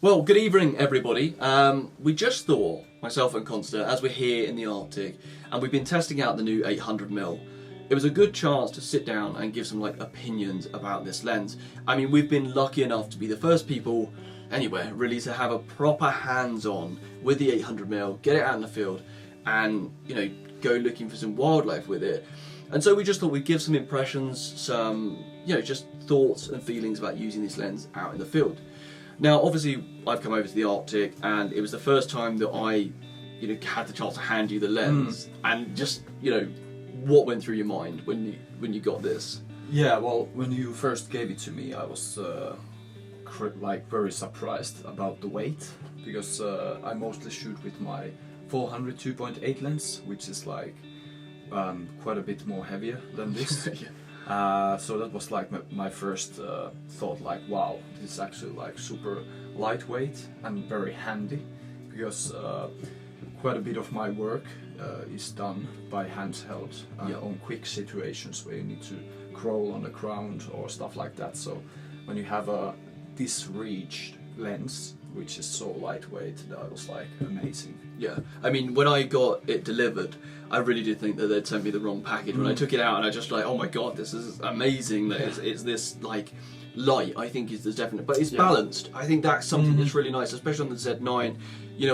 Well, good evening, everybody. We just thought, myself and Konsta, as we're here in the Arctic, and we've been testing out the new 800mm, it was a good chance to sit down and give some opinions about this lens. I mean, we've been lucky enough to be the first people anywhere really to have a proper hands-on with the 800mm, get it out in the field, and go looking for some wildlife with it. And so we just thought we'd give some impressions, some just thoughts and feelings about using this lens out in the field. Now, obviously, I've come over to the Arctic, and it was the first time that I, had the chance to hand you the lens. And just, what went through your mind when you got this? Yeah, well, when you first gave it to me, I was very surprised about the weight, because I mostly shoot with my 400 2.8 lens, which is quite a bit more heavier than this. So that was my first thought, wow, this is actually super lightweight and very handy, because quite a bit of my work is done by handheld on quick situations where you need to crawl on the ground or stuff like that. So when you have this reach lens, which is so lightweight, that was amazing. Yeah, I mean, when I got it delivered, I really did think that they'd sent me the wrong package. When I took it out, and I just oh my god, this is amazing. That it's this light, I think is the definite, but it's balanced. I think that's something that's really nice, especially on the Z9.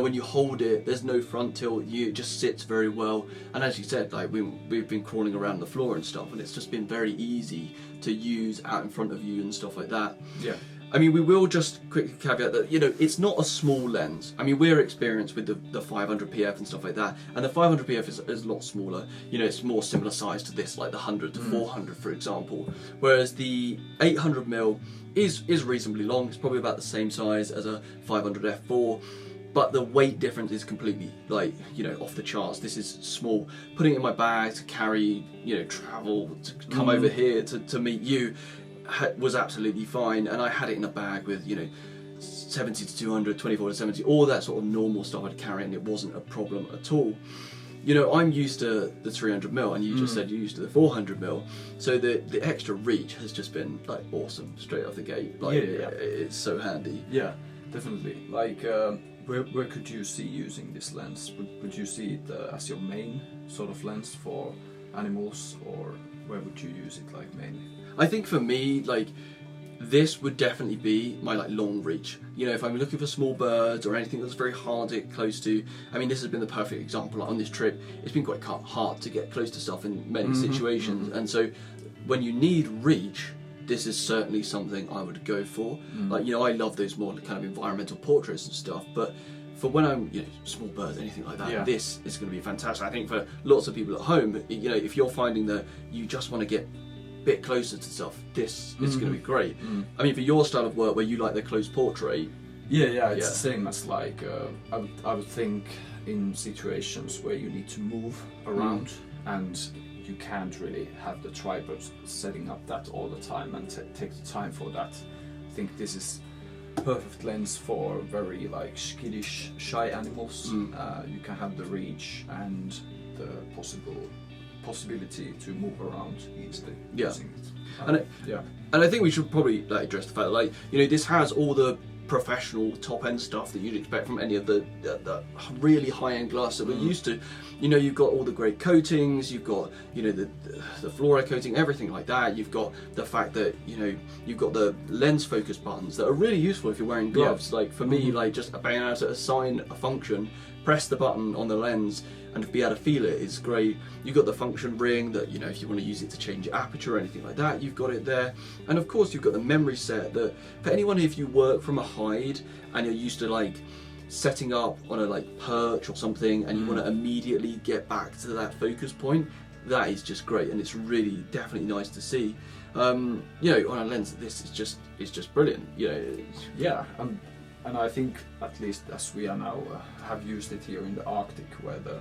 When you hold it, there's no front tilt. It just sits very well. And as you said, we've been crawling around the floor and stuff, and it's just been very easy to use out in front of you and stuff like that. Yeah. I mean, we will just quickly caveat that, it's not a small lens. I mean, we're experienced with the 500PF and stuff like that, and the 500PF is a lot smaller. It's more similar size to this, like the 100 to 400, for example. Whereas the 800mm is reasonably long. It's probably about the same size as a 500 f4, but the weight difference is completely, off the charts. This is small. Putting it in my bag to carry, travel, to come over here to meet you, was absolutely fine, and I had it in a bag with 70 to 200, 24 to 70, all that sort of normal stuff I'd carry, and it wasn't a problem at all. I'm used to the 300mm, and you just said you're used to the 400mm, so the extra reach has just been awesome straight off the gate. It's so handy. Yeah, definitely. Where could you see using this lens? Would you see it as your main sort of lens for animals, or where would you use it mainly? I think for me, this would definitely be my long reach. If I'm looking for small birds or anything that's very hard to get close to, I mean, this has been the perfect example on this trip. It's been quite hard to get close to stuff in many situations, and so when you need reach, this is certainly something I would go for. I love those more kind of environmental portraits and stuff, but for when I'm, small birds, anything like that, this is going to be fantastic. I think for lots of people at home, if you're finding that you just want to get bit closer to stuff, this is going to be great. I mean, for your style of work where you like the close portrait, it's the same as I would think in situations where you need to move around and you can't really have the tripod setting up that all the time and take the time for that. I think this is perfect lens for very skittish, shy animals. You can have the reach and the possibility to move around easily using it. And I think we should probably address the fact that this has all the professional top-end stuff that you'd expect from any of the really high-end glass that we're used to. You've got all the great coatings, you've got the fluoride coating, everything like that. You've got the fact that you've got the lens focus buttons that are really useful if you're wearing gloves. For me, just being able to assign a function, press the button on the lens, and be able to feel it is great. You've got the function ring that, if you want to use it to change your aperture or anything like that, you've got it there. And of course, you've got the memory set that for anyone, if you work from a hide and you're used to setting up on a perch or something, and you want to immediately get back to that focus point, that is just great, and it's really definitely nice to see. On a lens, this is just brilliant. And I think, at least as we are now, have used it here in the Arctic, where the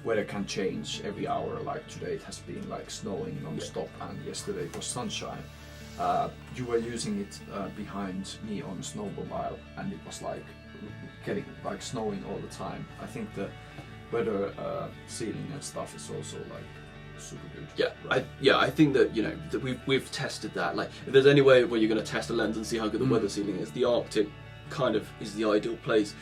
weather can change every hour. Today it has been snowing non-stop, and yesterday it was sunshine. You were using it behind me on snowmobile, and it was getting snowing all the time. I think the weather sealing and stuff is also super good. Yeah, right? I think that that we've tested that. If there's any way where you're going to test a lens and see how good the weather sealing is, the Arctic kind of is the ideal place.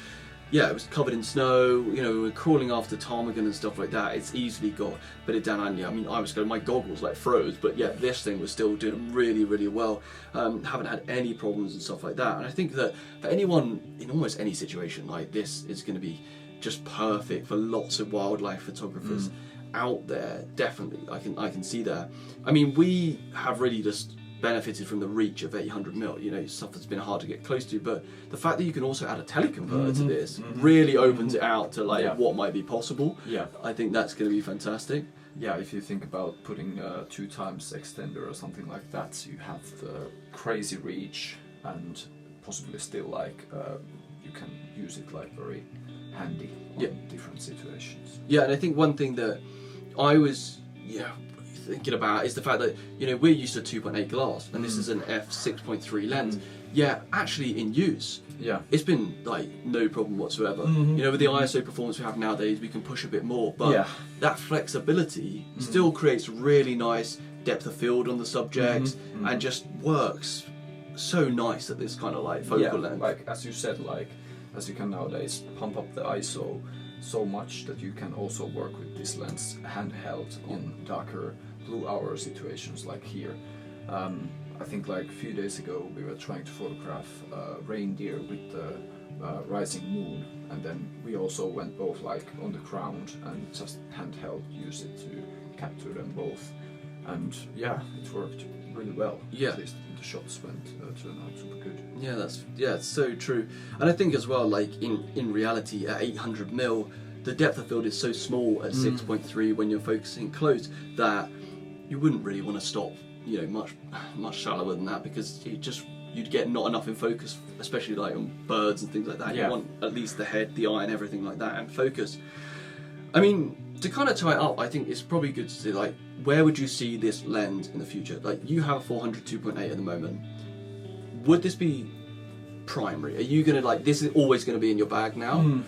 Yeah, it was covered in snow, you know, we were crawling after ptarmigan and stuff like that. It's easily got a bit of down, and yeah, I mean, I was going, my goggles like froze, but yeah, this thing was still doing really, really well. Haven't had any problems and stuff like that. And I think that for anyone in almost any situation, like this is going to be just perfect for lots of wildlife photographers out there. Definitely, I can see that. I mean, we have really just benefited from the reach of 800mm, you know, stuff that's been hard to get close to, but the fact that you can also add a teleconverter to this really opens it out to like what might be possible. Yeah, I think that's going to be fantastic. Yeah, if you think about putting a 2x extender or something like that, you have the crazy reach and possibly still like you can use it like very handy in different situations. Yeah, and I think one thing that I was thinking about is the fact that, you know, we're used to 2.8 glass and this is an f6.3 lens. Yeah, actually in use, it's been like no problem whatsoever. You know, with the ISO performance we have nowadays, we can push a bit more, but that flexibility still creates really nice depth of field on the subject and just works so nice at this kind of like focal length. Like as you said, like as you can nowadays pump up the ISO so much that you can also work with this lens handheld on darker blue hour situations like here. I think like a few days ago we were trying to photograph reindeer with the rising moon, and then we also went both like on the ground and just handheld used it to capture them both, and yeah, it worked really well. Yeah, at least the shots turned out super good. Yeah, it's so true. And I think as well, like in reality at 800mm, the depth of field is so small at 6.3 when you're focusing close that you wouldn't really want to stop, you know, much shallower than that, because you'd get not enough in focus, especially like on birds and things like that. You want at least the head, the eye and everything like that and focus. I mean, to kind of tie it up, I think it's probably good to say, like, where would you see this lens in the future? Like, you have a 400 2.8 at the moment. Would this be primary? Are you gonna, like, this is always going to be in your bag now?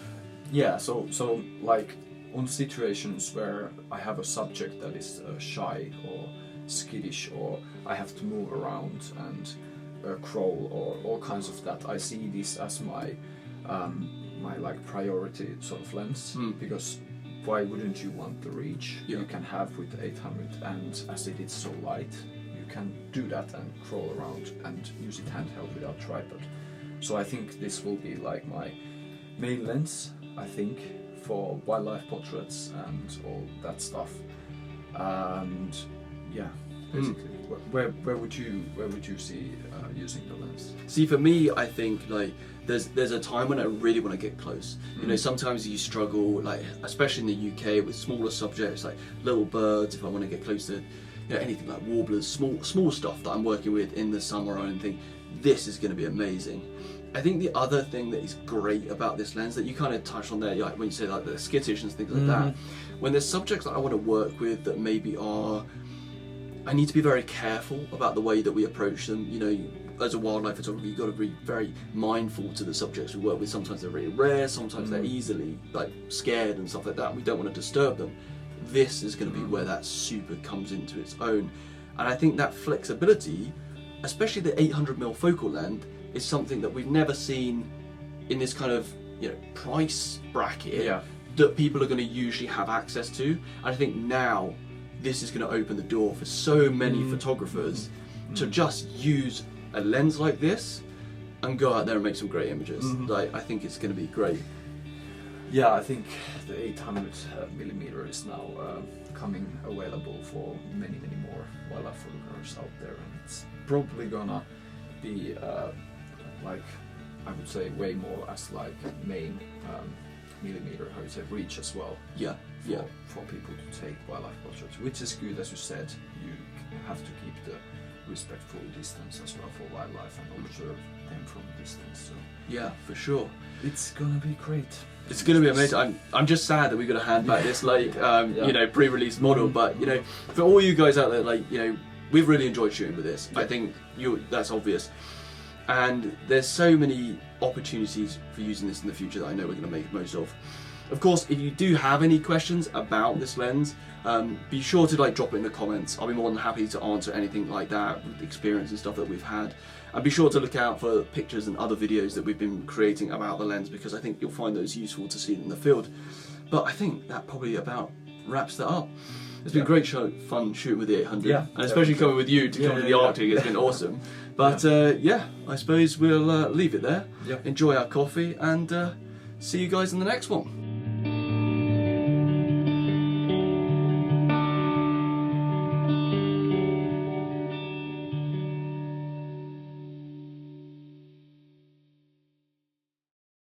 Yeah, so like on situations where I have a subject that is shy or skittish, or I have to move around and crawl or all kinds of that, I see this as my my like priority sort of lens, because why wouldn't you want the reach you can have with the 800, and as it is so light, you can do that and crawl around and use it handheld without tripod. So I think this will be like my main lens, I think, for wildlife portraits and all that stuff. And yeah, basically, where would you see using the lens? See, for me, I think like there's a time when I really want to get close. You know, sometimes you struggle, like especially in the UK with smaller subjects like little birds. If I want to get close to, you know, anything like warblers, small stuff that I'm working with in the summer or anything, this is going to be amazing. I think the other thing that is great about this lens that you kind of touched on there, like when you say like the skittish and things like that, when there's subjects that I want to work with that maybe I need to be very careful about the way that we approach them. You know, as a wildlife photographer, you've got to be very mindful to the subjects we work with. Sometimes they're really rare, sometimes they're easily like scared and stuff like that. We don't want to disturb them. This is going to be where that super comes into its own. And I think that flexibility, especially the 800mm focal length, is something that we've never seen in this kind of, you know, price bracket that people are going to usually have access to. And I think now this is going to open the door for so many photographers to just use a lens like this and go out there and make some great images. Like, I think it's going to be great. Yeah, I think the 800mm is now coming available for many more wildlife photographers out there, and it's probably gonna be like, I would say, way more as like main millimeter, how you say, reach as well. For people to take wildlife portraits, which is good. As you said, you have to keep the respectful distance as well for wildlife and observe them from a distance. So yeah, for sure, it's gonna be great. It's gonna be amazing. I'm just sad that we're gonna hand back this like you know, pre-release model, but you know, for all you guys out there, like, you know, we've really enjoyed shooting with this. I think that's obvious. And there's so many opportunities for using this in the future that I know we're going to make most of. Of course, if you do have any questions about this lens, be sure to like drop it in the comments. I'll be more than happy to answer anything like that with the experience and stuff that we've had. And be sure to look out for pictures and other videos that we've been creating about the lens, because I think you'll find those useful to see in the field. But I think that probably about wraps that up. It's been great fun shooting with the 800, and especially coming with you to come to the Arctic. It's been awesome. But yeah, I suppose we'll leave it there. Enjoy our coffee, and see you guys in the next one.